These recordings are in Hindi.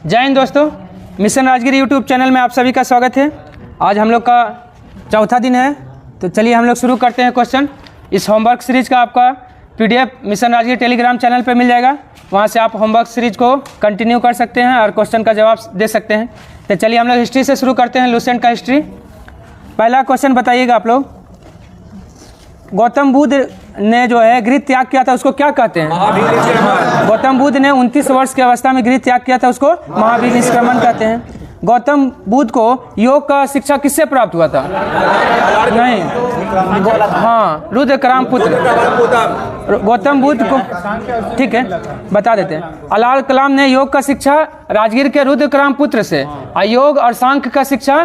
जय हिंद दोस्तों, मिशन राजगिर यूट्यूब चैनल में आप सभी का स्वागत है। आज हम लोग का चौथा दिन है, तो चलिए हम लोग शुरू करते हैं क्वेश्चन। इस होमवर्क सीरीज का आपका PDF mission Rajgir Telegram channel पे मिल जाएगा, वहाँ से आप होमवर्क सीरीज को कंटिन्यू कर सकते हैं और क्वेश्चन का जवाब दे सकते हैं। तो चलिए हम लोग हिस्ट्री से शुरू करते हैं, लुसेंट का हिस्ट्री। पहला क्वेश्चन बताइएगा आप लोग, गौतम बुद्ध ने जो है गृह त्याग किया था उसको क्या कहते हैं? गौतम बुद्ध ने 29 वर्ष की अवस्था में गृह त्याग किया था, उसको महावीर निष्क्रमण कहते हैं। गौतम बुद्ध को योग का शिक्षा किससे प्राप्त हुआ था? नहीं, हाँ, रुद्रक्राम पुत्र गौतम बुद्ध को, ठीक है, बता देते हैं। अलाल कलाम ने योग का शिक्षा राजगीर के रुद्रक्राम पुत्र से, योग और सांख्य का शिक्षा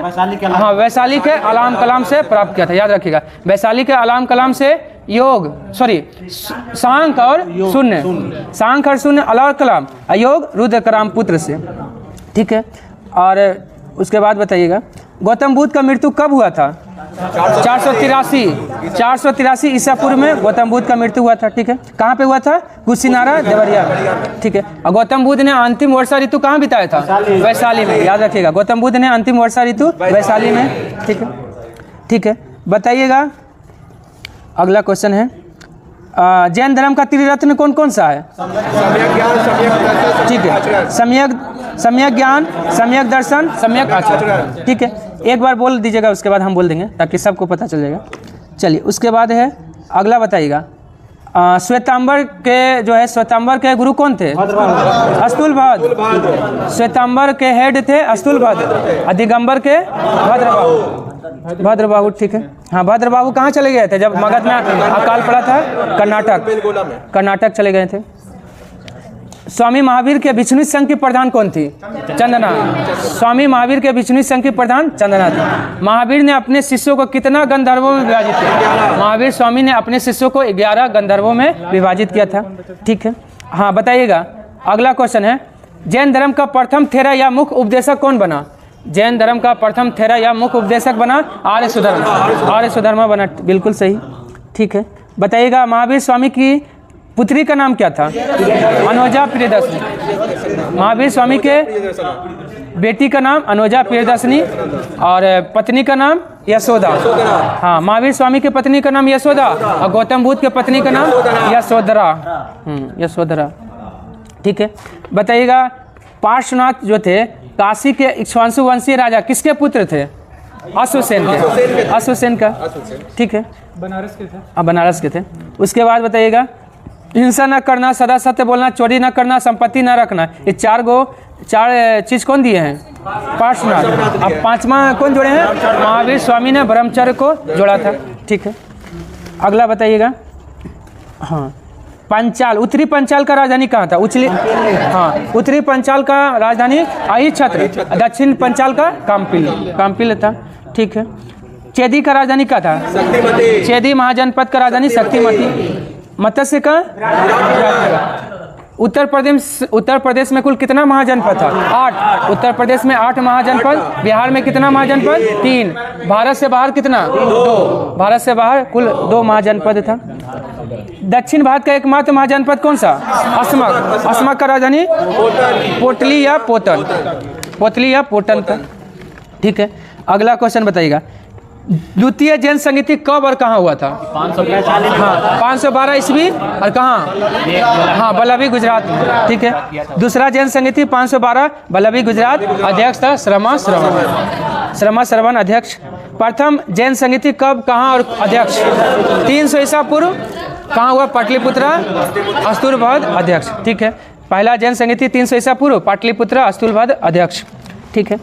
हाँ वैशाली के अलाम कलाम से प्राप्त किया था। याद रखिएगा, वैशाली के अलाम कलाम से योग सांख्य और शून्य, सांख्य और शून्य अलाल कलाम, योग रुद्रक्राम पुत्र से, ठीक है। और उसके बाद बताइएगा, गौतम बुद्ध का मृत्यु कब हुआ था? 483 ईसा पूर्व में गौतम बुद्ध का मृत्यु हुआ था, ठीक है। कहाँ पे हुआ था? कुशीनारा देवरिया में, ठीक है। और गौतम बुद्ध ने अंतिम वर्षा ऋतु कहाँ बिताया था? वैशाली में। याद रखिएगा, गौतम बुद्ध ने अंतिम वर्षा ऋतु वैशाली में, ठीक है, ठीक है। बताइएगा, अगला क्वेश्चन है, जैन धर्म का त्रिरत्न कौन कौन सा है? ठीक है, सम्यक ज्ञान, सम्यक दर्शन, सम्यक आचरण, ठीक है। एक बार बोल दीजिएगा, उसके बाद हम बोल देंगे ताकि सबको पता चल जाएगा। चलिए, उसके बाद है अगला बताइएगा, श्वेतांबर के जो है, श्वेतांबर के गुरु कौन थे? अस्तुलभद्र। श्वेतांबर के हेड थे अस्तुलभद्र, दिगंबर के भद्रबाहु, ठीक है। हाँ, भद्रबाहु कहाँ चले गए थे जब मगध में अकाल पड़ा था? कर्नाटक चले गए थे। स्वामी महावीर के विष्णु संघ की प्रधान कौन थी? चंदना। स्वामी महावीर के विष्णु संघ की प्रधान चंदना थी। महावीर ने अपने शिष्यों को कितना गंधर्वों में विभाजित किया? महावीर स्वामी ने अपने शिष्यों को 11 गंधर्वों में विभाजित किया था, ठीक है। हाँ, बताइएगा, अगला क्वेश्चन है, जैन धर्म का प्रथम थेरा या मुख्य उपदेशक कौन बना? जैन धर्म का प्रथम थेरा या मुख्य उपदेशक बना आर्य सुधर्मा बना, बिल्कुल सही, ठीक है। बताइएगा, महावीर स्वामी की पुत्री का नाम क्या था? अनुजा प्रियदर्शनी। महावीर स्वामी के बेटी का नाम अनुजा प्रियदर्शनी और पत्नी का नाम यशोदा। हाँ, महावीर स्वामी की पत्नी का नाम यशोदा और गौतम बुद्ध के पत्नी का नाम यशोधरा, ठीक है। बताइएगा, पार्श्वनाथ जो थे काशी के इक्ष्वाकु वंशीय राजा किसके पुत्र थे? अश्वसेन का, ठीक है, बनारस के थे। उसके बाद बताइएगा, हिंसा न करना, सदा सत्य बोलना, चोरी न करना, संपत्ति न रखना, ये चार चीज कौन दिए हैं? पार्श्वनाथ। अब पांचवा कौन जोड़े हैं? महावीर स्वामी ने ब्रह्मचर्य को जोड़ा था, ठीक है। अगला बताइएगा, हाँ, पंचाल, उत्तरी पंचाल का राजधानी कहाँ था? उत्तरी पंचाल का राजधानी आई छत्र, दक्षिण पंचाल का काम्पिल था, ठीक है। चेदी का राजधानी क्या था? चेदी महाजनपद का राजधानी शक्तिमती। मत्स्य का उत्तर प्रदेश में कुल कितना महाजनपद था? 8। उत्तर प्रदेश में 8 महाजनपद। बिहार में कितना महाजनपद? 3। भारत से बाहर कितना? 2। भारत से बाहर कुल 2 महाजनपद था। दक्षिण भारत का एकमात्र महाजनपद कौन सा? असमक का राजधानी पोटली या पोटन था, ठीक है। अगला क्वेश्चन बताइएगा, द्वितीय जैन संगीति कब और कहाँ हुआ था? 512 ईस्वी और कहाँ? हाँ, बल्लभी गुजरात में, ठीक है। दूसरा जैन संगीति 512 बल्लभी गुजरात, अध्यक्ष था श्रमा श्रवण अध्यक्ष। प्रथम जैन संगीति कब, कहाँ और अध्यक्ष? 300 ईसा पूर्व, कहाँ हुआ? पाटलिपुत्र, अस्तुलभद्र अध्यक्ष, ठीक है। पहला जैन संगीति 300 ईसा पूर्व, पाटलिपुत्र, अस्तुलभद्र अध्यक्ष, ठीक है।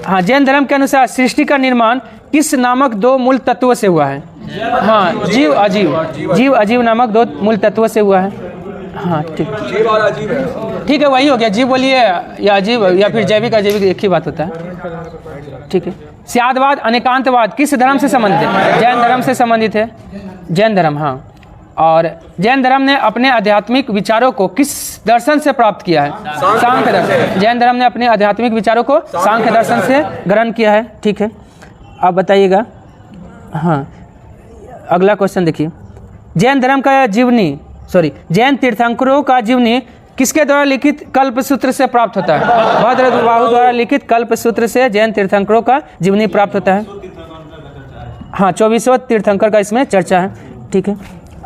हाँ, जैन धर्म के अनुसार सृष्टि का निर्माण किस नामक 2 मूल तत्वों से हुआ है? हाँ, जीव अजीव नामक 2 मूल तत्वों से हुआ है। हाँ, ठीक है, वही हो गया। जीव बोलिए या अजीव या फिर जैविक अजैविक, एक ही बात होता है, ठीक है। स्यादवाद, अनेकांतवाद किस धर्म से संबंधित है? जैन धर्म से संबंधित है, जैन धर्म, हाँ। और जैन धर्म ने अपने आध्यात्मिक विचारों को किस दर्शन से प्राप्त किया है? सांख्य दर्शन। जैन धर्म ने अपने आध्यात्मिक विचारों को सांख्य दर्शन से ग्रहण किया है, ठीक है। अब बताइएगा, हाँ, अगला क्वेश्चन देखिए, जैन धर्म का जीवनी जैन तीर्थंकरों का जीवनी किसके द्वारा लिखित कल्प सूत्र से प्राप्त होता है? भद्रबाहु द्वारा लिखित कल्प सूत्र से जैन तीर्थंकरों का जीवनी प्राप्त होता है। हाँ, 24वां तीर्थंकर का इसमें चर्चा है। ठीक है,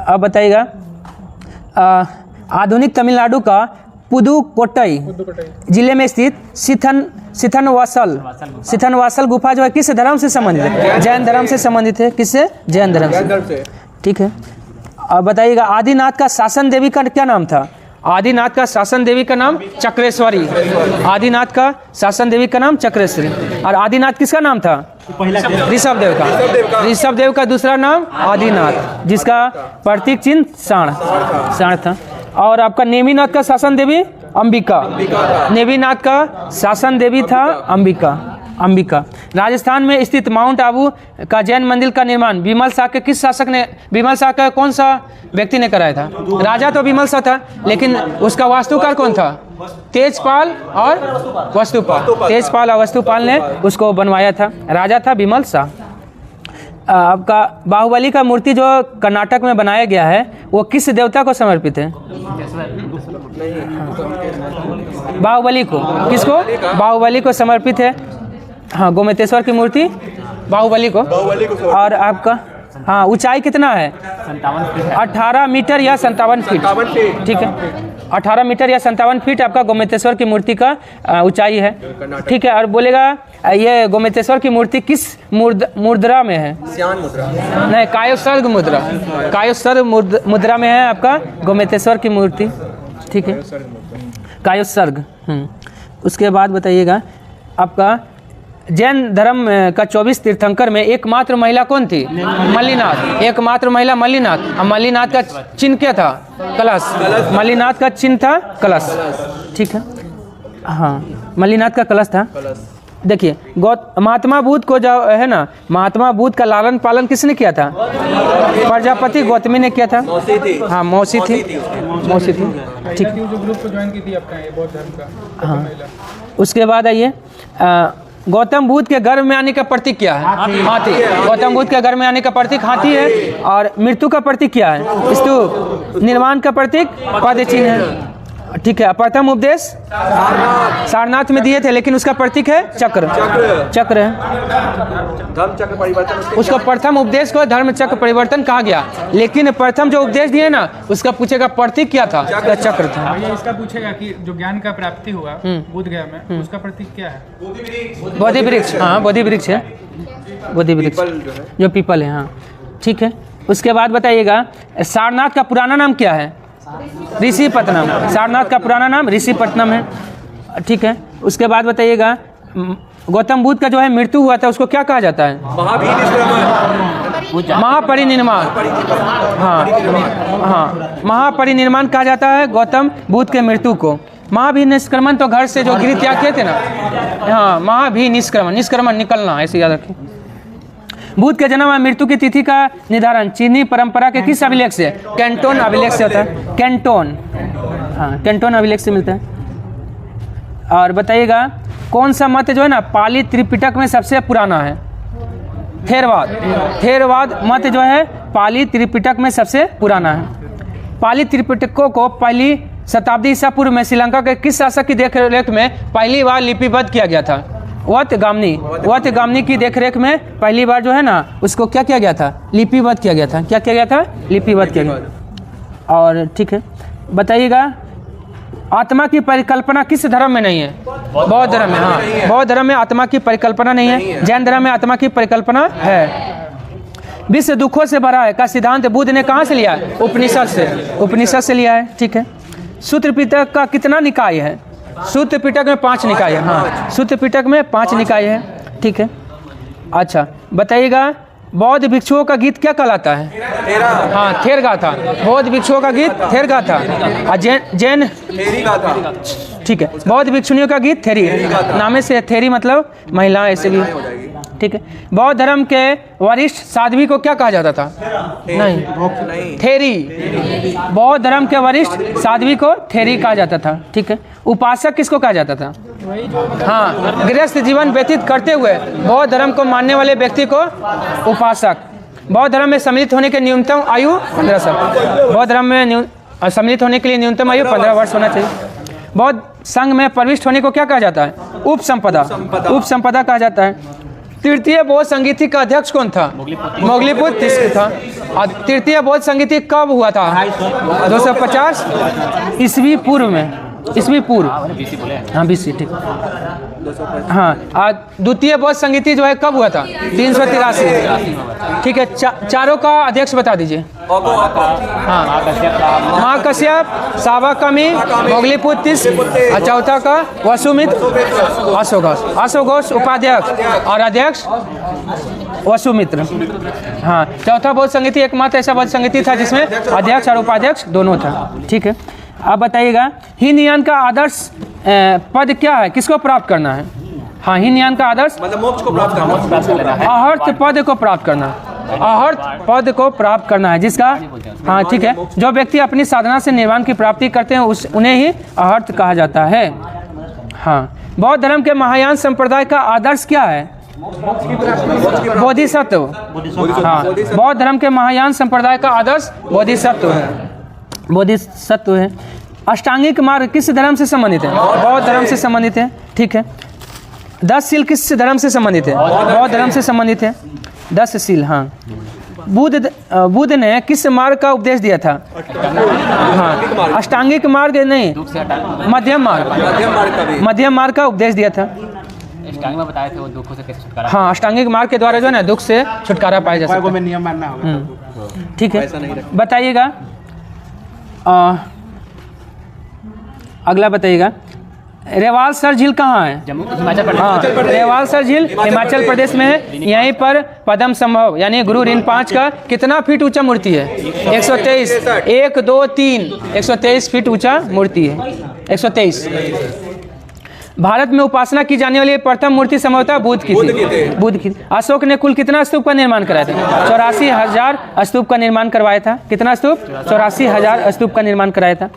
अब बताइएगा आधुनिक तमिलनाडु का पुदुकोट्टई जिले में स्थित सिथनवासल गुफा जो है किस धर्म से संबंधित है? जैन धर्म से संबंधित है। किससे? जैन धर्म से। ठीक है, अब बताइएगा आदिनाथ का शासन देवी का क्या नाम था? आदिनाथ का शासन देवी का नाम चक्रेश्वरी। आदिनाथ का शासन देवी का नाम चक्रेश्वरी। और आदिनाथ किसका नाम था? ऋषभ देव का। ऋषभ देव का दूसरा नाम आदिनाथ, जिसका प्रतीक चिन्ह साण था। और आपका नेमिनाथ का शासन देवी अंबिका। नेमिनाथ का शासन देवी था अंबिका। राजस्थान में स्थित माउंट आबू का जैन मंदिर का निर्माण विमल शाह के किस शासक ने, विमल शाह का कौन सा व्यक्ति ने कराया था? राजा तो विमल शाह था, लेकिन उसका वास्तुकार कौन था? तेजपाल और वस्तुपाल ने उसको बनवाया था। राजा था विमल शाह। आपका बाहुबली का मूर्ति जो कर्नाटक में बनाया गया है वो किस देवता को समर्पित है? बाहुबली को। किसको? बाहुबली को समर्पित है। हाँ, गोमतेश्वर की मूर्ति बाहुबली को। और आपका हाँ, ऊंचाई कितना है? 18 मीटर या 57 फीट। ठीक है, 18 मीटर या 57 फीट आपका गोमतेश्वर की मूर्ति का ऊंचाई है। ठीक है, और बोलेगा ये गोमतेश्वर की मूर्ति किस मुद्रा में है? नहीं, कायोत्सर्ग मुद्रा। कायोत्सर्ग मुद्रा में है आपका गोमतेश्वर की मूर्ति। ठीक है, कायोत्सर्ग। उसके बाद बताइएगा आपका जैन धर्म का 24 तीर्थंकर में एकमात्र महिला कौन थी? मल्लिनाथ। एकमात्र महिला मल्लिनाथ। और मल्लिनाथ का चिन्ह क्या था? कलश। मल्लिनाथ का चिन्ह था कलश। ठीक है, हाँ, मल्लिनाथ का कलश था। देखिए, महात्मा बुद्ध को जो है ना, महात्मा बुद्ध का लालन पालन किसने किया था? प्रजापति गौतमी ने किया था। हाँ, मौसी थी। ठीक, जो ग्रुप को ज्वाइन की थी आपका ये बौद्ध धर्म का। हाँ, उसके बाद आइए गौतम बुद्ध के गर्भ में आने का प्रतीक क्या है? हाथी। गौतम बुद्ध के गर्भ में आने का प्रतीक हाथी है। और मृत्यु का प्रतीक क्या है? स्तूप। निर्माण का प्रतीक पद चिन्ह है। ठीक है, प्रथम उपदेश सारनाथ में दिए थे, लेकिन उसका प्रतीक है चक्र है। धर्म चक्र परिवर्तन। उसको प्रथम उपदेश को धर्म चक्र परिवर्तन कहा गया, लेकिन प्रथम जो उपदेश दिए ना उसका पूछेगा प्रतीक क्या था? चक्र था। ये इसका पूछेगा कि जो ज्ञान का प्राप्ति हुआ बुद्ध गया में, उसका प्रतीक क्या है? बोधि वृक्ष। हाँ, बोधि वृक्ष है। बोधि वृक्ष जो पीपल है। हाँ, ठीक है। उसके बाद बताइएगा सारनाथ का पुराना नाम क्या है? ऋषिपत्तनम। सारनाथ का पुराना नाम ऋषिपत्तनम है। ठीक है, उसके बाद बताइएगा गौतम बुद्ध का जो है मृत्यु हुआ था उसको क्या कहा जाता है? महापरिनिर्वाण। हाँ, महापरिनिर्वाण कहा जाता है गौतम बुद्ध के मृत्यु को। महाभिनिष्क्रमण तो घर से जो गृह त्याग किए थे ना, हाँ, महाभिनिष्क्रमण, निष्क्रमण निकलना, ऐसे याद रखें। बुद्ध के जन्म और मृत्यु की तिथि का निर्धारण चीनी परंपरा के किस अभिलेख से? कैंटोन अभिलेख से होता है। कैंटोन, हाँ, कैंटोन अभिलेख से मिलता है। और बताइएगा कौन सा मत जो है ना पाली त्रिपिटक में सबसे पुराना है? थेरवाद मत जो है पाली त्रिपिटक में सबसे पुराना है। पाली त्रिपिटकों को पहली शताब्दी ईसा पूर्व में श्रीलंका के किस शासक की देखरेख में पहली बार लिपिबद्ध किया गया था? वतगामनी की देखरेख में पहली बार जो है ना उसको क्या किया गया था? लिपिबद्ध किया गया था। क्या किया गया था? लिपिबद्ध किया गया। और ठीक है, बताइएगा आत्मा की परिकल्पना किस धर्म में नहीं है? बौद्ध धर्म में। हाँ, बौद्ध धर्म में आत्मा की परिकल्पना नहीं है। जैन धर्म में आत्मा की परिकल्पना है। विश्व दुखों से भरा है का सिद्धांत बुद्ध ने कहाँ से लिया है? उपनिषद से लिया है। ठीक है, सूत्र पिटक का कितना निकाय है? सूत्र पिटक में 5 निकाय है। हाँ, सूत्र पिटक में 5 निकाय है। ठीक है, अच्छा बताइएगा बौद्ध भिक्षुओं का गीत क्या कहलाता है? हाँ, थेर गाथा। बौद्ध भिक्षुओं का गीत थेर गाथा। और जैन ठीक है, बौद्ध भिक्षुनियों का गीत थेरी। नामे से थेरी मतलब महिला, ऐसे भी। ठीक है, बौद्ध धर्म के वरिष्ठ साध्वी को क्या कहा जाता था? नहीं, थेरी। बौद्ध धर्म के वरिष्ठ साध्वी को थेरी कहा जाता था। ठीक है, उपासक किसको कहा जाता था? हाँ, गृहस्थ जीवन व्यतीत करते हुए बौद्ध धर्म को मानने वाले व्यक्ति को उपासक। बौद्ध धर्म में सम्मिलित होने के न्यूनतम आयु 15 साल। बौद्ध धर्म में और सम्मिलित होने के लिए न्यूनतम आयु 15 वर्ष होना चाहिए। बौद्ध संघ में प्रविष्ट होने को क्या कहा जाता है? उपसंपदा। उपसंपदा कहा जाता है। तृतीय बौद्ध संगीति का अध्यक्ष कौन था? मोगलीपुत्र तीसरा था। और तृतीय बौद्ध संगीति कब हुआ था? 250 ईस्वी पूर्व में, ईस्वी पूर्व, हाँ BC, ठीक। हाँ, और द्वितीय बौद्ध संगीति जो है कब हुआ था? 383, ठीक है। चारों का अध्यक्ष बता दीजिए। हाँ, महाकश्यप, सावकमी, मोगलीपुत्र तीसरा, और चौथा का वसुमित्र, अशोघोष उपाध्यक्ष और अध्यक्ष वसुमित्र। हाँ, चौथा बौद्ध संगीति एकमात्र ऐसा बौद्ध संगीति था जिसमें अध्यक्ष और उपाध्यक्ष दोनों था, ठीक है। अब बताइएगा, हीनयान का आदर्श पद क्या है? किसको प्राप्त करना है? हाँ, हीनयान का आदर्श मतलब मोक्ष को प्राप्त करना है। अहर्त पद को प्राप्त करना, अहर्त पद को प्राप्त करना है जिसका, हाँ ठीक है, जो व्यक्ति अपनी साधना से निर्वाण की प्राप्ति करते हैं उन्हें ही अहर्त कहा जाता है। हाँ, बौद्ध धर्म के महायान संप्रदाय का आदर्श क्या है? बोधिसत्व। हाँ, बौद्ध धर्म के महायान संप्रदाय का आदर्श बोधिसत्व है, बोधिसत्व है। अष्टांगिक मार्ग किस धर्म से संबंधित है? बौद्ध धर्म से संबंधित है, ठीक है। 10 शील किस धर्म से संबंधित है? बौद्ध धर्म से संबंधित है, 10 शील। हाँ, बुद्ध ने किस मार्ग का उपदेश दिया था? हाँ, अष्टांगिक मार्ग नहीं, मध्यम मार्ग का उपदेश दिया था। अष्टांग में बताए थे वो दुखों से कैसे छुटकारा। हाँ, अष्टांगिक मार्ग के द्वारा जो है ना दुख से छुटकारा पाया जा सकता है। नियम मानना होगा, ठीक है। बताइएगा, अगला बताइएगा, रेवालसर झील कहाँ है? हिमाचल प्रदेश। हाँ, रेवालसर झील हिमाचल प्रदेश में है। यहीं पर पद्म संभव यानी गुरु ऋण 5 का कितना फीट ऊंचा मूर्ति है? 123, 1 2 3, 123 फीट ऊंचा मूर्ति है, 123। भारत में उपासना की जाने वाली प्रथम मूर्ति संभवतः बुद्ध की थी, बुद्ध की। अशोक ने कुल कितना स्तूप का निर्माण कराया था? 84,000 स्तूप का निर्माण करवाया था। कितना स्तूप? 84,000 स्तूप का निर्माण कराया था,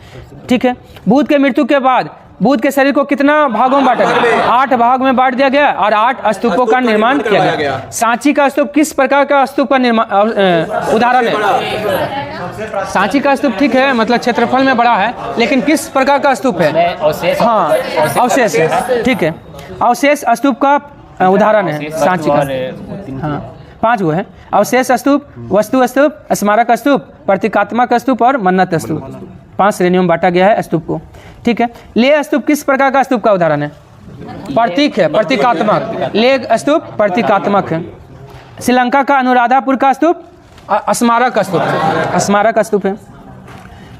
ठीक है। बुद्ध के मृत्यु के बाद बुद्ध के शरीर को कितना भागों में बांटा गया? 8 भाग में बांट दिया गया और 8 स्तूपों का निर्माण किया गया। सांची का स्तूप किस प्रकार का स्तूप का निर्माण उदाहरण है? सांची का स्तूप ठीक है, मतलब क्षेत्रफल में बड़ा है, लेकिन किस प्रकार का स्तूप है? हाँ, अवशेष, ठीक है, अवशेष स्तूप का उदाहरण है सांची का। हाँ, 5 गो है, अवशेष स्तूप, वस्तु स्तूप, स्मारक स्तूप, प्रतीकात्मक स्तूप और मन्नत स्तूप। 5 श्रेणियों में बांटा गया है स्तूप को, ठीक है। लेह स्तूप किस प्रकार का स्तूप का उदाहरण है? प्रतीक है, प्रतीकात्मक। लेह स्तूप प्रतीकात्मक है। श्रीलंका का अनुराधापुर का स्तूप स्मारक स्तूप, स्मारक स्तूप है।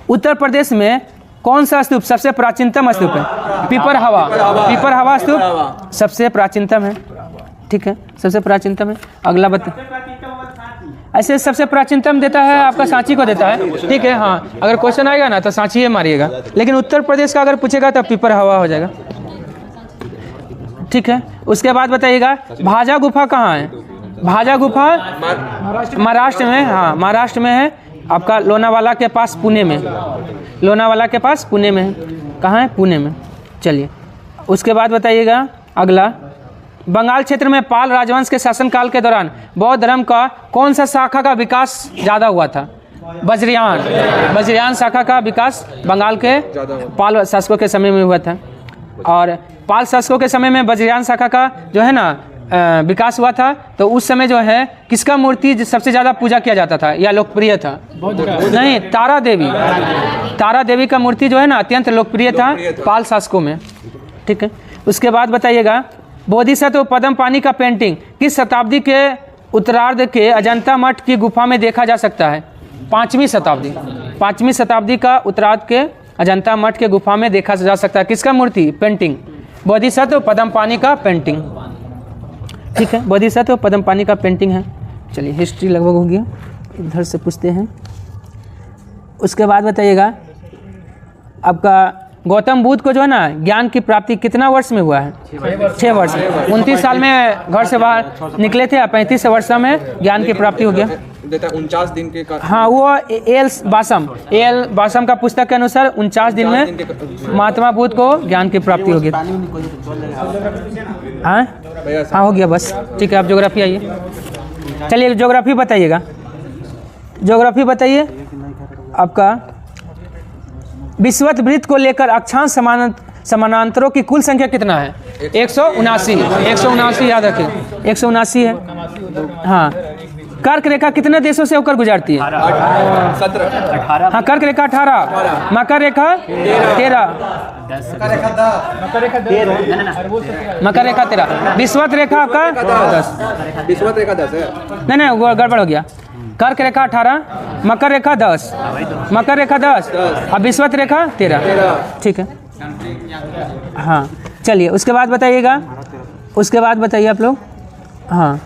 उत्तर प्रदेश में कौन सा स्तूप सबसे प्राचीनतम स्तूप है? पिपरहवा, पिपरहवा स्तूप सबसे प्राचीनतम है, ठीक है, सबसे प्राचीनतम है। अगला बता, ऐसे सबसे प्राचीनतम देता है आपका सांची को देता है, ठीक है। हाँ, अगर क्वेश्चन आएगा ना तो सांची ही मारिएगा, लेकिन उत्तर प्रदेश का अगर पूछेगा तो पिपरहवा हो जाएगा, ठीक है। उसके बाद बताइएगा, भाजा गुफा कहाँ है? भाजा गुफा महाराष्ट्र में, हाँ महाराष्ट्र में है, आपका लोनावाला के पास पुणे में, लोनावाला के पास पुणे में है। कहाँ है? पुणे में। चलिए, उसके बाद बताइएगा अगला, बंगाल क्षेत्र में पाल राजवंश के शासनकाल के दौरान बौद्ध धर्म का कौन सा शाखा का विकास ज़्यादा हुआ था? वज्रयान, वज्रयान शाखा का विकास बंगाल के पाल शासकों के समय में हुआ था। और पाल शासकों के समय में वज्रयान शाखा का जो है ना विकास हुआ था, तो उस समय जो है किसका मूर्ति सबसे ज़्यादा पूजा किया जाता था या लोकप्रिय था? नहीं, तारा देवी, तारा देवी का मूर्ति जो है ना अत्यंत लोकप्रिय था पाल शासकों में, ठीक है। उसके बाद बताइएगा, बोधिसत्व पद्मपाणि का पेंटिंग किस शताब्दी के उत्तरार्ध के अजंता मठ की गुफा में देखा जा सकता है? 5वीं शताब्दी, 5वीं शताब्दी का उत्तरार्ध के अजंता मठ के गुफा में देखा जा सकता है। किसका मूर्ति? पेंटिंग, बोधिसत्व पद्मपाणि का पेंटिंग, ठीक है, बोधिसत्व पद्मपाणि का पेंटिंग है। चलिए, हिस्ट्री लगभग हो गया, इधर से पूछते हैं। उसके बाद बताइएगा, आपका गौतम बुद्ध को जो है ना ज्ञान की प्राप्ति कितना वर्ष में हुआ है? 6 वर्ष में। 29 साल में घर से बाहर निकले थे, 35 वर्ष में ज्ञान की प्राप्ति हो गया। 49 दिन के हाँ, वो एल बासम का पुस्तक के अनुसार 49 दिन में महात्मा बुद्ध को ज्ञान की प्राप्ति हो गई। हाँ हाँ, हो गया बस, ठीक है। आप ज्योग्राफी आइए। चलिए, ज्योग्राफी बताइएगा, ज्योग्राफी बताइए। आपका विषुवत वृत्त को लेकर अक्षांश समानांतरों की कुल संख्या कितना है? 179 याद रखें, 179 है। हाँ, कर्क रेखा कितने देशों से होकर गुजरती है? 17 हाँ, कर्क रेखा 18, मकर रेखा 13, मकर रेखा 13, विषुवत रेखा आपका 10। विषुवत रेखा 10 है। नहीं वो गड़बड़ हो गया। कर्क रेखा 18, मकर रेखा 10, मकर रेखा 10 और विषुवत रेखा 13। ठीक है, हाँ चलिए उसके बाद बताइएगा, उसके बाद बताइए आप लोग। हाँ,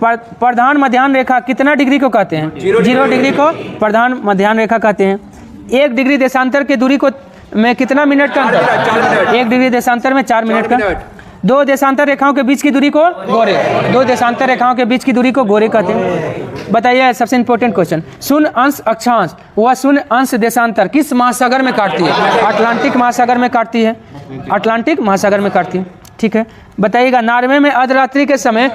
प्रधान मध्याह्न रेखा कितना डिग्री को कहते हैं? 0 डिग्री को प्रधान मध्याह्न रेखा कहते हैं। 1 डिग्री देशांतर की दूरी को में कितना मिनट का अंतर? 1 डिग्री देशांतर में 4 मिनट का। 2 देशांतर रेखाओं के बीच की दूरी को गोरे, 2 देशांतर रेखाओं के बीच की दूरी को गोरे कहते हैं। बताइए सबसे इंपॉर्टेंट क्वेश्चन, शून्य अंश अक्षांश व शून्य अंश देशांतर किस महासागर में काटती है? अटलांटिक महासागर में काटती है, अटलांटिक महासागर में काटती है। ठीक है, बताइएगा नॉर्वे में अर्धरात्रि के समय,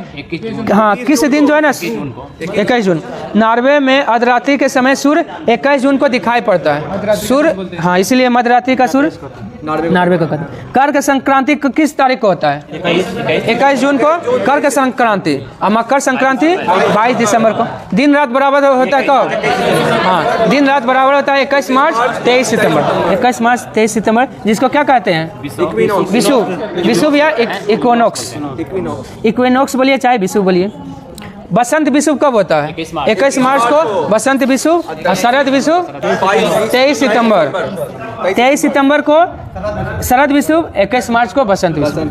हाँ किस दिन जो है ना 21 जून, नॉर्वे में अर्धरात्रि के समय सूर्य 21 जून को दिखाई पड़ता है सूर्य, हाँ इसलिए मध्यरात्रि का सूर्य नॉर्वे को कहते हैं। कर्क संक्रांति किस तारीख को होता है? 21 जून को कर्क संक्रांति, और मकर संक्रांति 22 दिसंबर को। दिन रात बराबर होता है कब? हाँ, दिन रात बराबर होता है 21 मार्च 23 सितंबर, 21 मार्च 23 सितंबर, जिसको क्या कहते हैं? विषुव या इक्विनॉक्स, इक्विनॉक्स बोलिए चाहे विषुव बोलिए। बसंत विषुव कब होता है? 21 मार्च को बसंत विषुव, और शरद विषुव 23 सितंबर, 23 सितंबर को शरद विषुव, 21 मार्च को बसंत विषुव।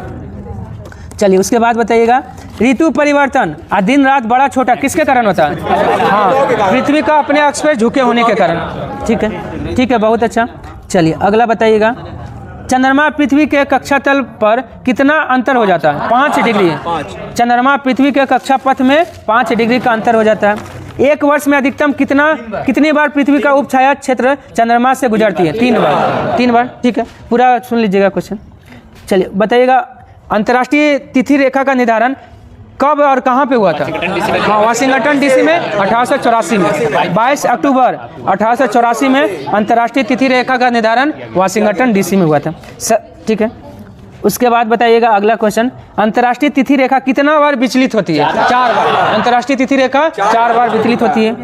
चलिए उसके बाद बताइएगा, ऋतु परिवर्तन और दिन रात बड़ा छोटा किसके कारण होता है? हाँ, पृथ्वी का अपने अक्ष पर झुके होने के कारण। ठीक है, ठीक है, बहुत अच्छा। चलिए अगला बताइएगा, चंद्रमा पृथ्वी के कक्षा तल पर कितना अंतर हो जाता है? 5 डिग्री। चंद्रमा पृथ्वी के कक्षा पथ में 5 डिग्री का अंतर हो जाता है। एक वर्ष में अधिकतम कितनी बार पृथ्वी का उपछाया क्षेत्र चंद्रमा से गुजरती है? 3 बार, 3 बार। ठीक है, पूरा सुन लीजिएगा क्वेश्चन। चलिए बताइएगा, अंतर्राष्ट्रीय तिथि रेखा का निर्धारण कब और कहाँ पे हुआ था? हाँ, वाशिंगटन डीसी में 1884 में, 22 अक्टूबर 1884 में अंतर्राष्ट्रीय तिथि रेखा का निर्धारण वाशिंगटन डीसी में हुआ था। ठीक है, उसके बाद बताइएगा अगला क्वेश्चन, अंतर्राष्ट्रीय तिथि रेखा कितना बार विचलित होती है? 4 बार। अंतर्राष्ट्रीय तिथि रेखा 4 बार विचलित होती है।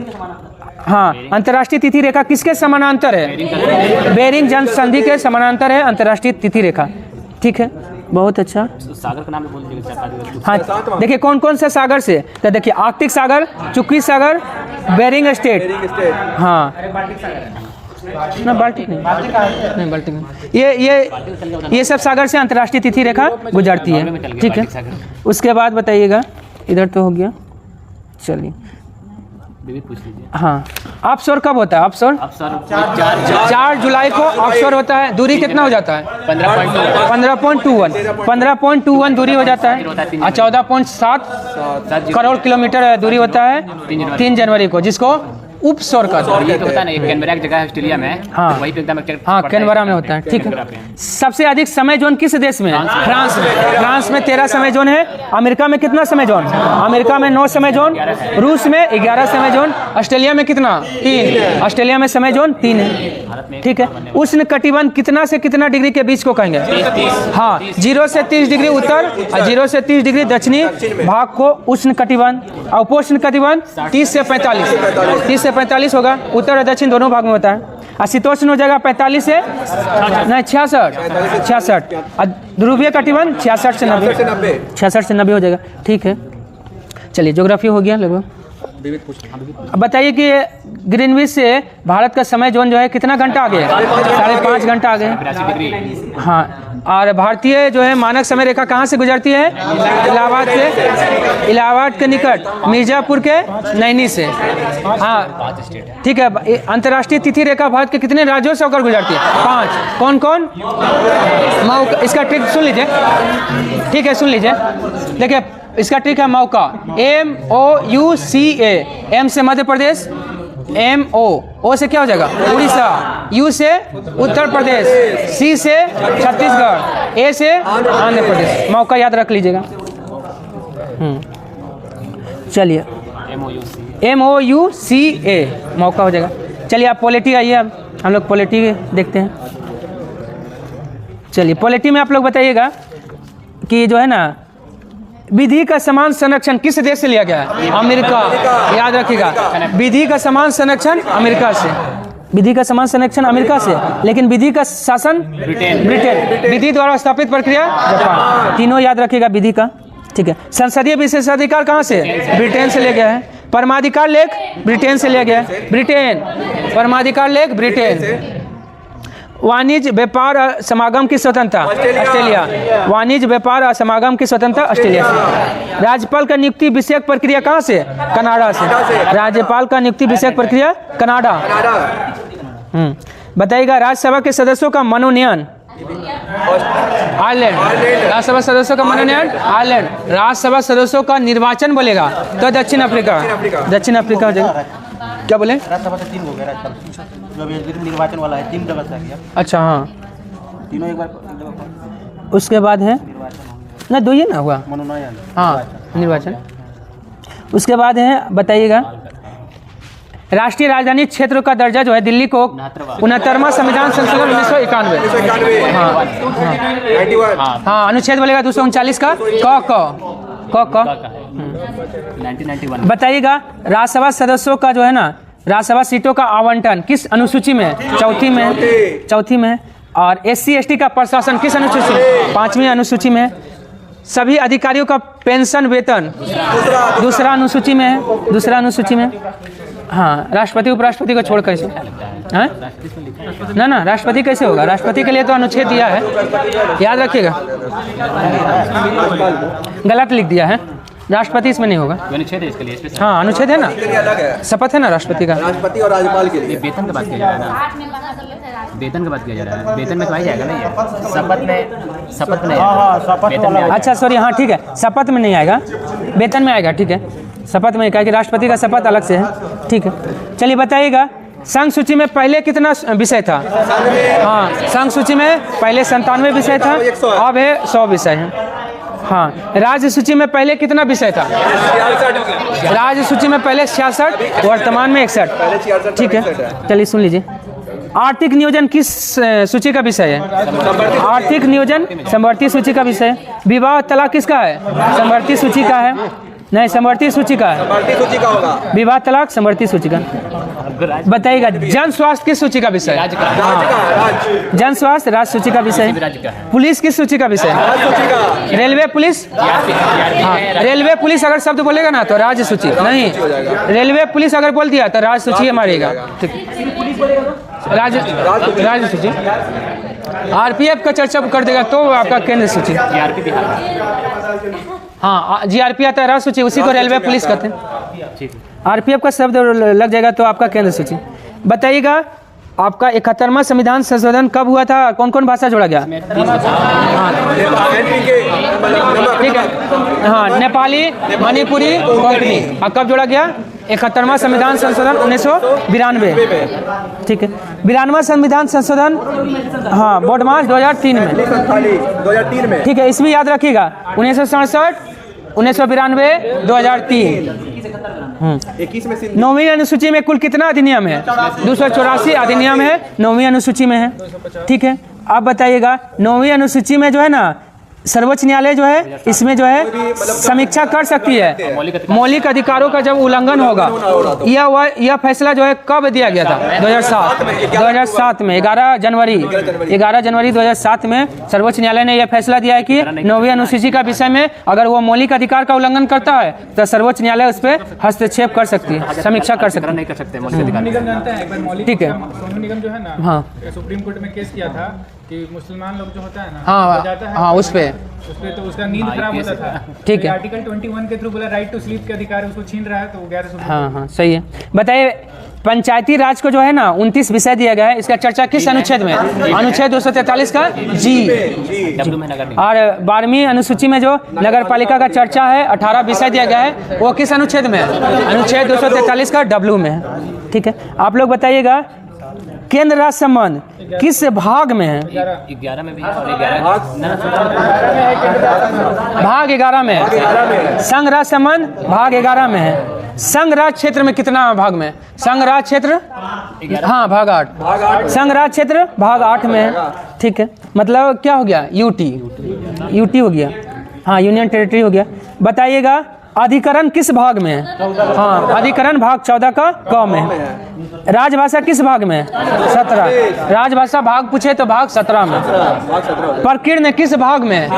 हाँ, अंतर्राष्ट्रीय तिथि रेखा किसके समानांतर है? बेरिंग जन संधि के समानांतर है अंतर्राष्ट्रीय तिथि रेखा। ठीक है, बहुत अच्छा। सागर का नाम बोल दीजिए। हाँ, देखिए कौन कौन से सागर से, तो देखिए आर्कटिक सागर, चुकी सागर, बेरिंग स्टेट, हाँ ना बाल्टिक नहीं बाल्टिक नहीं, ये सब सागर से अंतर्राष्ट्रीय तिथि रेखा गुजरती है। ठीक है, उसके बाद बताइएगा, इधर तो हो गया। चलिए हाँ, ऑफशोर कब होता है? ऑफशोर 4 जुलाई को ऑफशोर होता है। दूरी कितना हो जाता है? 15.21 दूरी हो जाता है, और 14.7 करोड़ किलोमीटर दूरी होता है 3 जनवरी को, जिसको उपसौर का ये तो होता है ना, एक कैनबरा की जगह है ऑस्ट्रेलिया में, हाँ वहीं पे एकदम हाँ कैनबरा में होता है। ठीक है, सबसे अधिक समय जोन किस देश में है? फ्रांस में। फ्रांस में 13 समय जोन है। अमेरिका में कितना समय जोन? अमेरिका में 9 समय जोन, रूस में 11 समय जोन, ऑस्ट्रेलिया में कितना? 3। ऑस्ट्रेलिया में समय जोन 3 है। ठीक है, उष्ण कटिबंध कितना से कितना डिग्री के बीच को कहेंगे? हाँ, 0 से 30 डिग्री उत्तर और 0 से 30 डिग्री दक्षिणी भाग को उष्ण कटिबंध, और उपोष्ण कटिबंध 30 से 45 होगा, उत्तर और दक्षिण दोनों भाग में होता है। और शीतोष्ण हो जाएगा 45 से नहीं 66, और ध्रुवीय कटिबंध 66 से 90 हो जाएगा। ठीक है, चलिए ज्योग्राफी हो गया लगभग। अब बताइए कि ग्रीनविच से भारत का समय जोन जो है कितना घंटा आगे है? 5.5 घंटा आगे है। हाँ, और भारतीय जो है मानक समय रेखा कहाँ से गुजरती है? इलाहाबाद से, इलाहाबाद के निकट मिर्जापुर के नैनी से। हाँ ठीक है, अंतर्राष्ट्रीय तिथि रेखा भारत के कितने राज्यों से होकर गुजरती है? 5। कौन कौन? इसका ट्रिक सुन लीजिए। ठीक है, सुन लीजिए, देखिए इसका ट्रिक है मौका, MOUCA। M से मध्य प्रदेश, MO से क्या हो जाएगा? उड़ीसा, U से उत्तर प्रदेश, C से छत्तीसगढ़, A से आंध्र प्रदेश। मौका याद रख लीजिएगा। चलिए, MOUCA मौका हो जाएगा। चलिए आप पॉलिटी आइए, अब हम लोग पॉलिटी देखते हैं। चलिए पॉलिटी में आप लोग बताइएगा कि जो है ना विधि का समान संरक्षण किस देश से लिया गया है? अमेरिका। याद रखिएगा, विधि का समान संरक्षण अमेरिका से, विधि का समान संरक्षण अमेरिका से, लेकिन विधि का शासन ब्रिटेन, विधि द्वारा स्थापित प्रक्रिया जापान। तीनों याद रखिएगा विधि का, ठीक है। संसदीय विशेषाधिकार कहाँ से? ब्रिटेन से ले गया है। परमाधिकार लेख ब्रिटेन से ले गया है, ब्रिटेन। परमाधिकार लेख ब्रिटेन। वाणिज्य व्यापार समागम की स्वतंत्रता ऑस्ट्रेलिया, वाणिज्य व्यापार समागम की स्वतंत्रता ऑस्ट्रेलिया से। राज्यपाल का नियुक्ति विषयक प्रक्रिया कहाँ से? कनाडा से। राज्यपाल का नियुक्ति विषयक प्रक्रिया कनाडा। बताइएगा राज्यसभा के सदस्यों का मनोनयन? आयरलैंड। राज्यसभा सदस्यों का मनोनयन आयरलैंड। राज्यसभा सदस्यों का निर्वाचन बोलेगा तो दक्षिण अफ्रीका। दक्षिण अफ्रीका हो जाएगा। क्या बोले? राज्यसभा से 3 हो गया, राज्यसभा जो निर्वाचन वाला है 3 जगह से आ गया। अच्छा हाँ, तीनों एक बार उसके बाद है ना, 2 ही ना हुआ मनोनयन। हाँ, निर्वाचन। उसके बाद है बताइएगा राष्ट्रीय राजधानी क्षेत्र का दर्जा जो है दिल्ली को 69वां संविधान संशोधन 1991। हाँ, अनुच्छेद बोलेगा 239 का क 1991। बताइएगा राज्यसभा सदस्यों का जो है ना राज्यसभा सीटों का आवंटन किस अनुसूची में? चौथी में। और SC ST का प्रशासन किस अनुसूची? 5वीं अनुसूची में। सभी अधिकारियों का पेंशन वेतन दूसरा अनुसूची में है, दूसरा अनुसूची में। हाँ, राष्ट्रपति उपराष्ट्रपति को छोड़ कैसे? हाँ ना, राष्ट्रपति कैसे होगा? राष्ट्रपति के लिए तो अनुच्छेद दिया है, याद रखिएगा। गलत लिख दिया है, राष्ट्रपति इसमें नहीं होगा। अनुच्छेद है इसके लिए स्पेशल। हाँ, अनुच्छेद है ना, शपथ है ना राष्ट्रपति का। राष्ट्रपति और राज्यपाल के लिए वेतन की बात किया जा रहा है ना, वेतन की बात किया जा रहा है। वेतन में तो आ ही जाएगा ना, ये शपथ में नहीं आएगा। वेतन में अच्छा सॉरी, हाँ ठीक है, शपथ में नहीं आएगा, वेतन में आएगा, ठीक है। शपथ में, क्या कि राष्ट्रपति का शपथ अलग से है, ठीक है। चलिए बताइएगा संघ सूची में पहले कितना विषय था? हाँ, संघ सूची में पहले 97 विषय था, अब है 100 विषय है। हाँ, राज्य सूची में पहले कितना विषय था? राज्य सूची में पहले 66, वर्तमान में 61, ठीक है। चलिए सुन लीजिए, आर्थिक नियोजन किस सूची का विषय है? आर्थिक नियोजन समवर्ती सूची का विषय है। विवाह तलाक किसका है? समवर्ती सूची का है। नहीं, समवर्ती सूची का है। विवाह तलाक समवर्ती सूची का। बताइएगा जन स्वास्थ्य किस सूची का विषय है? जन स्वास्थ्य राज्य सूची का विषय है। पुलिस किस सूची का विषय है? Railway police. हाँ, रेलवे पुलिस अगर शब्द बोलेगा ना तो राज्य सूची नहीं, रेलवे पुलिस अगर बोल दिया तो राज्य सूची मारेगा, ठीक। राज्य सूची। RPF का चर्चा कर देगा तो आपका केंद्र सूची। हाँ, GRP आता है राज्य सूची, उसी को रेलवे पुलिस कहते हैं। RPF का शब्द लग जाएगा तो आपका केंद्र सूची। बताइएगा आपका 71वां संविधान संशोधन कब हुआ था? कौन कौन भाषा जोड़ा गया? ठीक है, हाँ, नेपाली, मणिपुरी, कोंकणी। और कब जोड़ा गया? 71वां संविधान संशोधन 1992, ठीक है। 92वां संविधान संशोधन, हाँ, बोर्ड मार्च 2003 में, ठीक है। इसमें याद रखिएगा 1967, 1992, 2003। 9वीं अनुसूची में कुल कितना अधिनियम है? 284 अधिनियम है, 9वीं अनुसूची में है, ठीक है। अब बताइएगा 9वीं अनुसूची में जो है ना सर्वोच्च न्यायालय जो है इसमें जो है समीक्षा कर सकती है मौलिक अधिकारों का जब उल्लंघन होगा। यह फैसला जो है कब दिया गया था? 2007 में 11 जनवरी 2007 में सर्वोच्च न्यायालय ने यह फैसला दिया है कि 9वीं अनुसूची का विषय में अगर वो मौलिक अधिकार का उल्लंघन करता है तो सर्वोच्च न्यायालय उस पर हस्तक्षेप कर सकती है, समीक्षा कर सकती है। नहीं कर सकते मौलिक अधिकार। ठीक है, सोनू निगम जो है ना, हाँ, सुप्रीम कोर्ट में केस किया था कि मुसलमान लोग जो होता है ना, हाँ, उस पे तो उसका नींद खराब होता था, ठीक है। आर्टिकल 21 के थ्रू बोला राइट टू स्लीप के अधिकार उसको छीन रहा है, तो वो गया था। हाँ, सही है। बताइए पंचायती राज को जो है ना 29 विषय दिया गया है, इसका चर्चा किस अनुच्छेद में? अनुच्छेद 243 का जी। और 12वीं अनुसूची में जो नगर पालिका का चर्चा है 18 विषय दिया गया है, वो किस अनुच्छेद में? अनुच्छेद 243 का डब्ल्यू में है, ठीक है। आप लोग बताइएगा केंद्र राज्य संबंध किस भाग में है? 11 में भी और भाग 11 में है। संघ राज्य संबंध भाग 11 में है। संघराज क्षेत्र में कितना भाग में? संघराज क्षेत्र, हाँ भाग 8। संघराज क्षेत्र भाग 8 में है, ठीक है। मतलब क्या हो गया? यूटी हो गया, हाँ यूनियन टेरिटरी हो गया। बताइएगा अधिकरण किस भाग में है? हाँ अधिकरण भाग 14 का क में है। राजभाषा किस भाग में है? 17। राजभाषा भाग पूछे तो भाग 17 में। प्रकीर्ण किस भाग में है?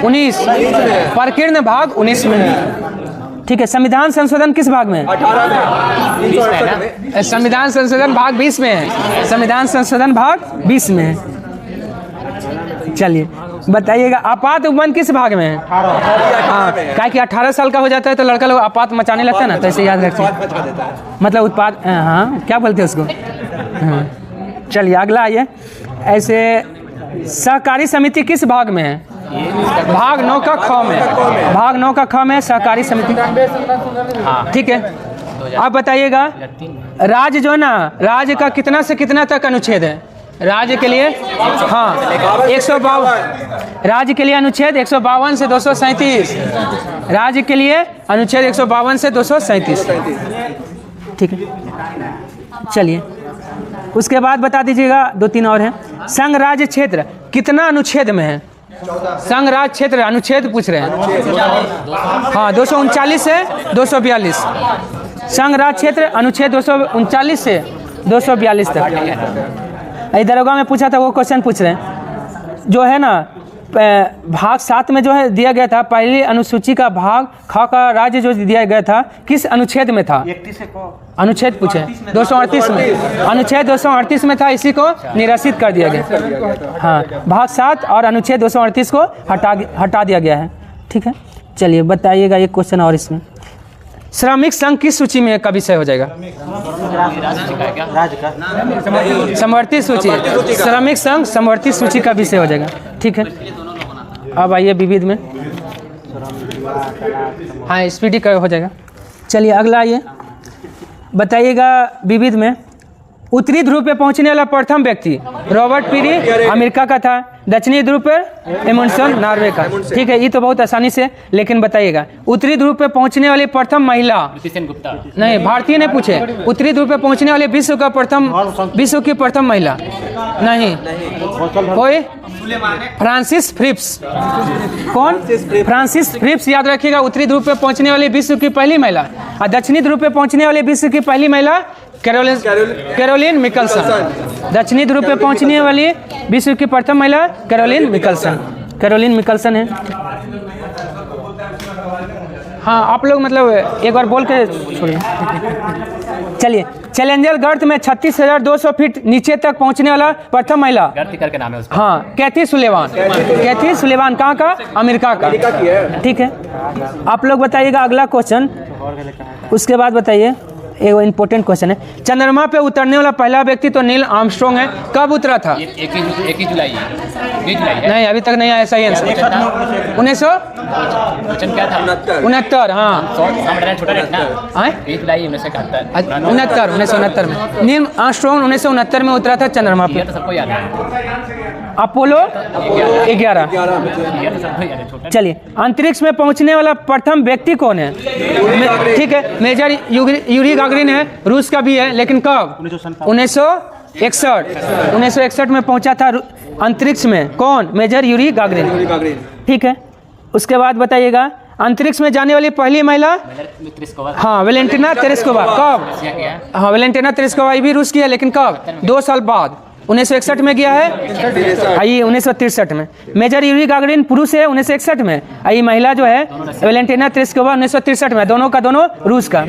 19। प्रकीर्ण भाग 19 में है, ठीक है। संविधान संशोधन किस भाग में है? 18 में। संविधान संशोधन भाग 20 में है। संविधान संशोधन भाग 20 में है। चलिए बताइएगा आपात उपबंध किस भाग में है? हाँ, क्या कि 18 साल का हो जाता है तो लड़का लोग आपात मचाने लगता है ना, तो ऐसे याद रखिए। मतलब उत्पाद, हाँ क्या बोलते हैं उसको? हाँ। चलिए अगला आइए। ऐसे सहकारी समिति किस भाग में है? भाग 9 का ख में। भाग 9 का ख में सहकारी समिति, ठीक है। आप बताइएगा राज्य जो है ना, राज्य का कितना से कितना तक अनुच्छेद है? राज्य के लिए, हाँ 152। राज्य के लिए अनुच्छेद 152 से 237। राज्य के लिए अनुच्छेद 152 से 237, ठीक है। चलिए उसके बाद बता दीजिएगा 2-3 और हैं। संघ राज्य क्षेत्र कितना अनुच्छेद में है? संघ राज्य क्षेत्र अनुच्छेद पूछ रहे हैं, हाँ 239 से 242। संघ राज्य क्षेत्र अनुच्छेद 239 से 242 तक। दरोगा में पूछा था वो क्वेश्चन पूछ रहे हैं, जो है ना भाग 7 में जो है दिया गया था, पहली अनुसूची का भाग ख का राज्य जो दिया गया था किस अनुच्छेद में था? अनुच्छेद पूछे 238 में। अनुच्छेद 238 में था, इसी को निरसित कर दिया गया। हाँ भाग 7 और अनुच्छेद 238 को हटा दिया गया है, ठीक है। चलिए बताइएगा एक क्वेश्चन और इसमें। श्रमिक संघ किस सूची में का विषय हो जाएगा? समवर्ती सूची। श्रमिक संघ समवर्ती सूची का विषय हो जाएगा, ठीक है। अब आइए विविध में, हाँ स्पीडी का हो जाएगा। चलिए अगला आइए, बताइएगा विविध में उत्तरी ध्रुव पे पहुंचने वाला प्रथम व्यक्ति रॉबर्ट पीरी अमेरिका का था। दक्षिणी ध्रुव पर एमुंडसन नॉर्वे का, ठीक है। ये तो बहुत आसानी से, लेकिन बताइएगा उत्तरी ध्रुव पे पहुंचने वाली प्रथम महिला? गुप्ता। नहीं, भारतीय ने पूछे। उत्तरी ध्रुव पे पहुंचने वाले विश्व की प्रथम महिला नहीं कोई? फ्रांसिस फ्रिप्स। कौन? फ्रांसिस फ्रिप्स, याद रखिएगा। उत्तरी ध्रुव पे पहुंचने वाली विश्व की पहली महिला। और दक्षिणी ध्रुव पे पहुंचने वाले विश्व की पहली महिला कैरोलिन मिकल्सन। दक्षिणी ध्रुव पे पहुंचने वाली विश्व की प्रथम महिला कैरोलिन मिकल्सन है। हाँ आप लोग मतलब एक बार बोल के छोड़िए। चलिए चैलेंजर गर्त में 36,200 फीट नीचे तक पहुंचने वाला प्रथम महिला? गर्ती करके नाम है उसका। हाँ कैथी सुलेवान कहाँ का? अमेरिका का, ठीक है। आप लोग बताइएगा अगला क्वेश्चन। उसके बाद बताइए एक इम्पोर्टेंट क्वेश्चन है, चंद्रमा पे उतरने वाला पहला व्यक्ति तो नील आर्मस्ट्रॉन्ग है। कब उतरा था? 1 जुलाई है। नहीं अभी तक नहीं आया सही आंसर। 1969, हाँ छोटा रहता है 1 जुलाई 1971। 1969 में नील आर्मस्ट्रॉन्ग 1969 में उतरा था चंद्रमा पे। तो सबको याद है। अपोलो 11। चलिए अंतरिक्ष में पहुंचने वाला प्रथम व्यक्ति कौन है? ठीक है, मेजर यूरी गागरिन है, रूस का भी है, लेकिन कब? 1961 में पहुंचा था अंतरिक्ष में। कौन? मेजर यूरी गागरिन, ठीक है। उसके बाद बताइएगा अंतरिक्ष में जाने वाली पहली महिला? हाँ वेलेंटिना तेरेस्कोवा। कब? हाँ वेलेंटिना तेरेस्कोवा भी रूस की है, लेकिन कब? 2 साल बाद 1961 में गया है। आई 1963 में। मेजर यूरी गागरिन पुरुष है 1961 में। आई महिला जो है वेलेंटिना तेरेस्कोवा 1963 में। दोनों का दोनों रूस का।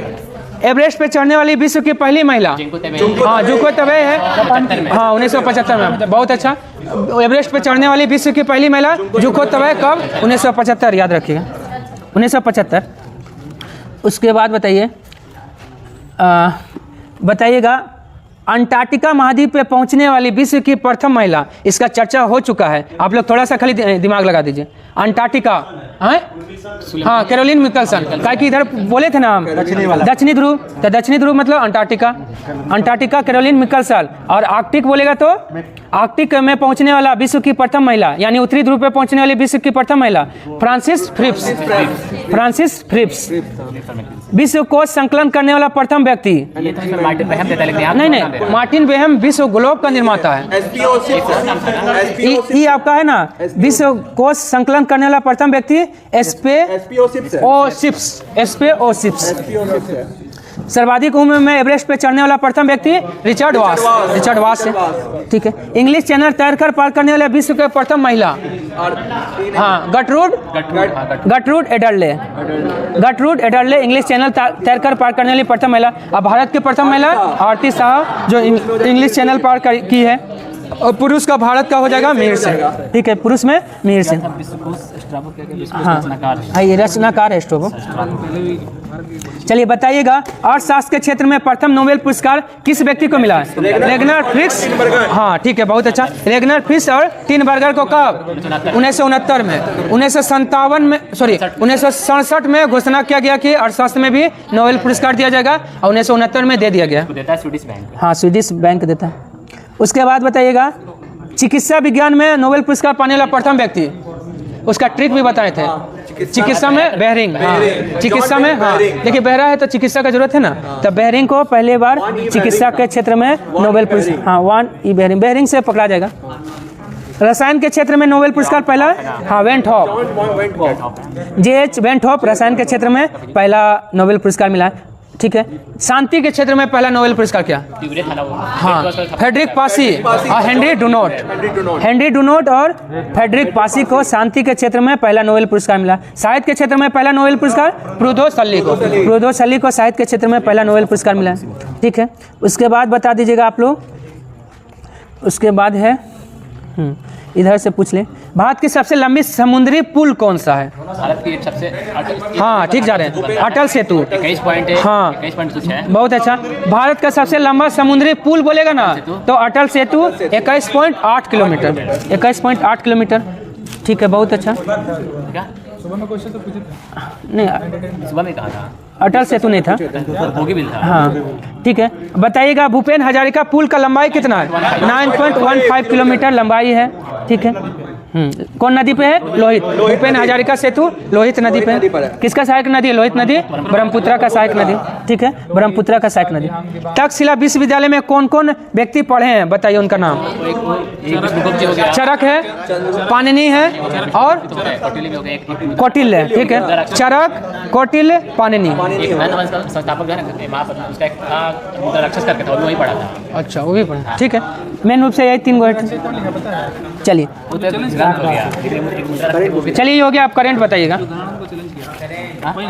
एवरेस्ट पे चढ़ने वाली विश्व की पहली महिला? हाँ जुको तबे है, हाँ 1975 में। बहुत अच्छा। एवरेस्ट पे चढ़ने वाली विश्व की पहली महिला जुको तबे कब? 1975, याद रखिएगा 1975। उसके बाद बताइएगा अंटार्कटिका महाद्वीप पे पहुंचने वाली विश्व की प्रथम महिला। इसका चर्चा हो चुका है, आप लोग थोड़ा सा खाली दिमाग लगा दीजिए। अंटार्कटिका हाँ कैरोलिन मिकलसन, क्या कि इधर बोले थे ना हम दक्षिणी ध्रुव, तो दक्षिणी ध्रुव मतलब अंटार्कटिका, अंटार्कटिका कैरोलिन मिकलसन। और आर्कटिक बोलेगा तो आर्कटिक में पहुंचने वाला विश्व की प्रथम महिला, यानी उत्तरी ध्रुव पे पहुंचने वाली विश्व की प्रथम महिला फ्रांसिस फ्रिप्स, फ्रांसिस फ्रिप्स। विश्व कोश संकलन करने वाला प्रथम व्यक्ति, नहीं नहीं, मार्टिन बेहम विश्व ग्लोब का निर्माता है। ये आपका है ना, विश्व कोश संकलन करने वाला प्रथम व्यक्ति एस्पेओसिप्स। सर्वाधिक उम्र में एवरेस्ट पे चढ़ने वाला प्रथम व्यक्ति रिचर्ड वास है, ठीक है। इंग्लिश चैनल तैरकर पार करने वाले विश्व के प्रथम महिला, हाँ गटरूड एडरले इंग्लिश चैनल तैरकर पार करने वाली प्रथम महिला। अब भारत की प्रथम महिला आरती शाह जो इंग्लिश चैनल पार की है। और पुरुष का भारत का हो जाएगा मिहिर सिंह, ठीक है, पुरुष में मिहिर सिंह। हाँ ये रचनाकार है स्ट्रैबो। चलिए बताइएगा, अर्थशास्त्र के क्षेत्र में प्रथम नोबेल पुरस्कार किस व्यक्ति को मिला है? रेगनर फिक्स, हाँ ठीक है, बहुत अच्छा। रेगनर फिक्स और टिनबर्गर को कब? 1969 में, 1957 में, सॉरी 1967 में घोषणा किया गया कि अर्थशास्त्र में भी नोबेल पुरस्कार दिया जाएगा, और 1969 में दे दिया गया। हाँ स्वीडिश बैंक देता है। उसके बाद बताइएगा, चिकित्सा विज्ञान में नोबेल पुरस्कार पाने वाला प्रथम व्यक्ति, उसका ट्रिक भी बताए थे। चिकित्सा में बेहरिंग, चिकित्सा में, हाँ देखिए बहरा है तो चिकित्सा का जरूरत है ना, तो बेहरिंग को पहले बार चिकित्सा के क्षेत्र में नोबेल पुरस्कार, हाँ वान ई बेहरिंग से पकड़ा जाएगा। रसायन के क्षेत्र में नोबेल पुरस्कार पहला, हाँ वेंटहॉप, J.H. वेंटहॉप रसायन के क्षेत्र में पहला नोबेल पुरस्कार मिला है, ठीक है। शांति के क्षेत्र में पहला नोबेल पुरस्कार क्या? हाँ फ्रेडरिक पासी और हेनरी डुनोट और फ्रेडरिक पासी को शांति के क्षेत्र में पहला नोबेल पुरस्कार मिला। साहित्य के क्षेत्र में पहला नोबेल पुरस्कार प्रुदो सल्ली को साहित्य के क्षेत्र में पहला नोबेल पुरस्कार मिला, ठीक है। उसके बाद बता दीजिएगा आप लोग, उसके बाद है इधर से पूछ ले, भारत की सबसे लंबी समुद्री पुल कौन सा है? भारत की सबसे, हाँ ठीक जा रहे हैं, अटल सेतु। 21 पॉइंट है, हाँ 21 पॉइंट कुछ है, बहुत अच्छा। भारत का सबसे लंबा समुद्री पुल बोलेगा ना तो अटल सेतु 21.8 किलोमीटर, 21.8 किलोमीटर, ठीक है, बहुत अच्छा। सुबह में क्वेश्चन तो पूछे थे, नहीं सुबह में कहा था, अटल सेतु नहीं था, बोगी बिल था। हाँ ठीक है। बताइएगा, भूपेन हजारिका पुल का लंबाई कितना है? 9.15 किलोमीटर लंबाई है, ठीक है। कौन नदी पे है? लोहित। भूपेन हजारिका सेतु लोहित नदी पे है। किसका सहायक नदी है? लोहित नदी, ब्रह्मपुत्रा का सहायक नदी, ठीक है, ब्रह्मपुत्रा का सहायक नदी। तक्षशिला विश्वविद्यालय में कौन कौन व्यक्ति पढ़े हैं, बताइए उनका नाम। चरक है, पाणिनि है और कौटिल्य, ठीक है, चरक, कौटिल्य, पाणिनि। संस्थापक जो है ना, उसका एक राक्षस करके था, वही पढ़ा था। अच्छा वो भी पढ़ा, ठीक है। मेन रूप से यही 3 गो। चलिए चलिए हो गया, आप करंट बताइएगा। हाँ वो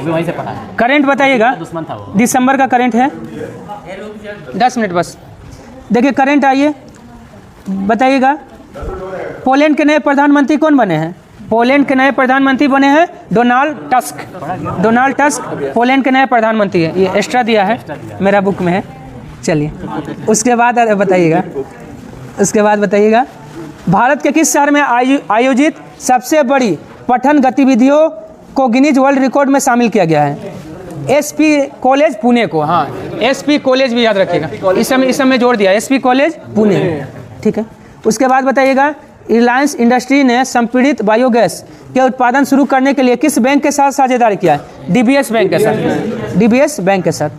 भी वहीं से पढ़ा है। करंट बताइएगा, दुश्मन था वो, दिसंबर का करंट है, 10 मिनट बस। देखिए करंट, आइए बताइएगा, पोलैंड के नए प्रधानमंत्री कौन बने हैं? पोलैंड के नए प्रधानमंत्री बने हैं डोनाल्ड टस्क पोलैंड के नए प्रधानमंत्री है। ये एक्स्ट्रा दिया है, मेरा बुक में है। चलिए उसके बाद बताइएगा, भारत के किस शहर में आयोजित सबसे बड़ी पठन गतिविधियों को गिनीज वर्ल्ड रिकॉर्ड में शामिल किया गया है? SP कॉलेज पुणे को, हाँ SP कॉलेज भी याद रखिएगा, इस समय जोड़ दिया, SP कॉलेज पुणे, ठीक है। उसके बाद बताइएगा, रिलायंस इंडस्ट्री ने संपीड़ित बायोगैस के उत्पादन शुरू करने के लिए किस बैंक के साथ साझेदारी किया है? DBS बैंक के साथ।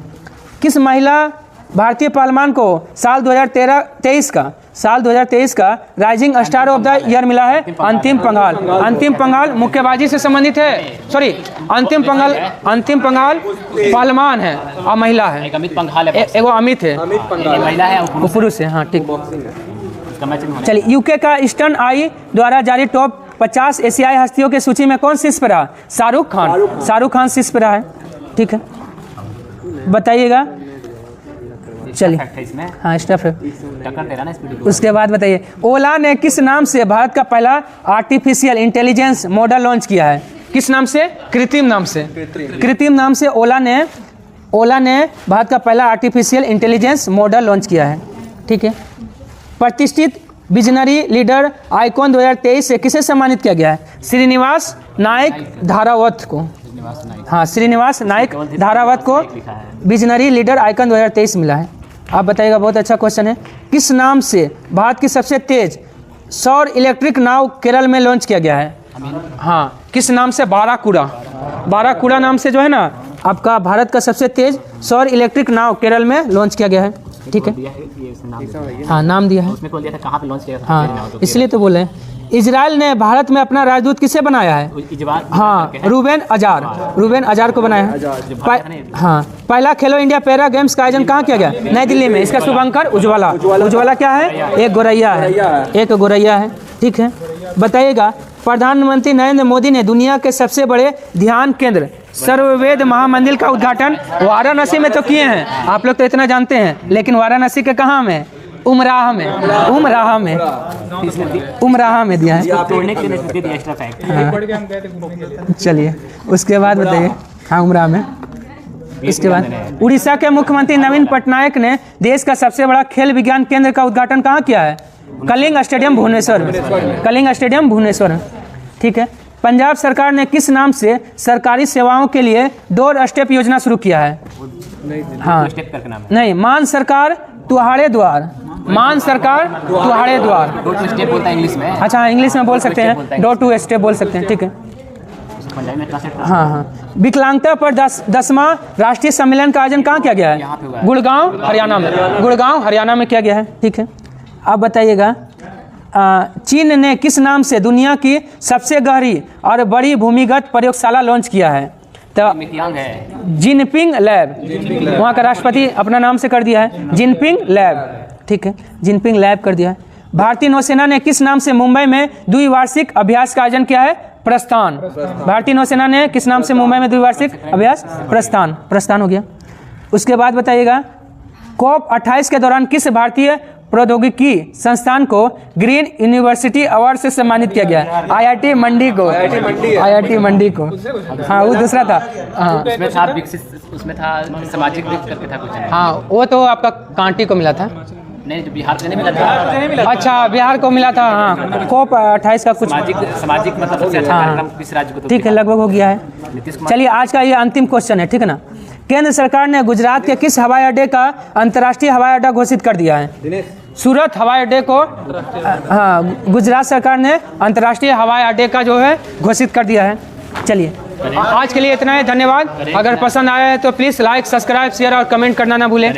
किस महिला भारतीय पार्लियामेंट को साल 2023 का rising star of the year मिला है? अंतिम पंघाल मुक्केबाजी से संबंधित है, सॉरी अंतिम पंघाल पालमान है और महिला है। एक अमित पंघाल है, एगो अमित है, महिला है, वो पुरुष है, हाँ ठीक। चलिए, यूके का ईस्टर्न आई द्वारा जारी टॉप 50 एशियाई हस्तियों की सूची में कौन शीर्ष पर रहा? शाहरुख खान शीर्ष पर रहा है, ठीक है। बताइएगा, चलिए हाँ स्टफ है। उसके बाद बताइए, ओला ने किस नाम से भारत का पहला आर्टिफिशियल इंटेलिजेंस मॉडल लॉन्च किया है? किस नाम से? कृत्रिम नाम से ओला ने भारत का पहला आर्टिफिशियल इंटेलिजेंस मॉडल लॉन्च किया है, ठीक है। प्रतिष्ठित विजनरी लीडर आइकॉन 2023 से किसे सम्मानित किया गया है? श्रीनिवास नायक धारावत को। हाँ, श्रीनिवास नायक धारावत को विजनरी लीडर आइकॉन 2023 मिला है। आप बताइएगा, बहुत अच्छा क्वेश्चन है। किस नाम से भारत की सबसे तेज सौर इलेक्ट्रिक नाव केरल में लॉन्च किया गया है? हाँ, किस नाम से? बाराकूड़ा नाम से जो है ना आपका भारत का सबसे तेज सौर इलेक्ट्रिक नाव केरल में लॉन्च किया गया है। ठीक है, हाँ नाम दिया है। उसमें कौन दिया था, कहाँ पे लॉन्च किया था? हाँ, इसलिए तो बोले। इजराइल ने भारत में अपना राजदूत किसे बनाया है? हाँ, रूबेन अजार को बनाया है। हाँ, पहला खेलो इंडिया पैरा गेम्स का आयोजन कहाँ किया गया? नई दिल्ली में। इसका शुभंकर उज्ज्वला क्या है? एक गोरैया है। ठीक है, बताइएगा, प्रधानमंत्री नरेंद्र मोदी ने दुनिया के सबसे बड़े ध्यान केंद्र सर्ववेद महामंदिर का उद्घाटन वाराणसी में तो किए हैं। आप लोग तो इतना जानते हैं, लेकिन वाराणसी के कहाँ में? उमराह में दिया है। तोड़ने के लिए दे दिया एक्स्ट्रा फैक्ट। पढ़ के हम गए थे घूमने के लिए। चलिए, उसके बाद बताइए। हाँ, उमराह में। इसके बाद उड़ीसा के मुख्यमंत्री नवीन पटनायक ने देश का सबसे बड़ा खेल विज्ञान केंद्र का उद्घाटन कहाँ किया है? कलिंग स्टेडियम भुवनेश्वर। ठीक है, पंजाब सरकार ने किस नाम से सरकारी सेवाओं के लिए डोर स्टेप योजना शुरू किया है? हाँ, नहीं, मान सरकार तुहाड़े द्वार। डोर टू स्टेप बोलता है इंग्लिश में। अच्छा, इंग्लिश में बोल सकते हैं, डोर टू स्टेप बोल सकते हैं। ठीक है, पंजाबी में ट्रांसलेट कर। हाँ। विकलांगता पर 10वां राष्ट्रीय सम्मेलन का आयोजन कहाँ किया गया है? गुड़गांव हरियाणा में किया गया है। ठीक है, अब बताइएगा, चीन ने किस नाम से दुनिया की सबसे गहरी और बड़ी भूमिगत प्रयोगशाला लॉन्च किया है? तो जिनपिंग लैब, वहाँ का राष्ट्रपति अपना नाम से कर दिया है, जिनपिंग लैब। ठीक है, जिनपिंग लैब कर दिया है। भारतीय नौसेना ने किस नाम से मुंबई में द्विवार्षिक अभ्यास का आयोजन किया है? प्रस्थान। भारतीय नौसेना ने किस नाम से मुंबई में द्विवार्षिक अभ्यास? प्रस्थान हो गया। उसके बाद बताइएगा, COP28 के दौरान किस भारतीय प्रौद्योगिकी संस्थान को ग्रीन यूनिवर्सिटी अवार्ड से सम्मानित किया गया? IIT मंडी को। हाँ, वो दूसरा था। हाँ, उसमें था सामाजिक करके था कुछ। हाँ, वो तो आपका कांटी को मिला था। नहीं, जो बिहार से नहीं मिला था। अच्छा, बिहार को मिला था। हाँ, COP28 का कुछ सामाजिक मतलब सबसे अच्छा कार्यक्रम किस राज्य को? तो ठीक है, लगभग हो गया है। चलिए, आज का ये अंतिम क्वेश्चन है। ठीक है ना, केंद्र सरकार ने गुजरात के किस हवाई अड्डे का अंतर्राष्ट्रीय हवाई अड्डा घोषित कर दिया है? सूरत हवाई अड्डे को, हाँ, गुजरात सरकार ने अंतर्राष्ट्रीय हवाई अड्डे का जो है घोषित कर दिया है। चलिए, आज के लिए इतना है, धन्यवाद। अगर पसंद आया है तो प्लीज़ लाइक, सब्सक्राइब, शेयर और कमेंट करना ना भूलें।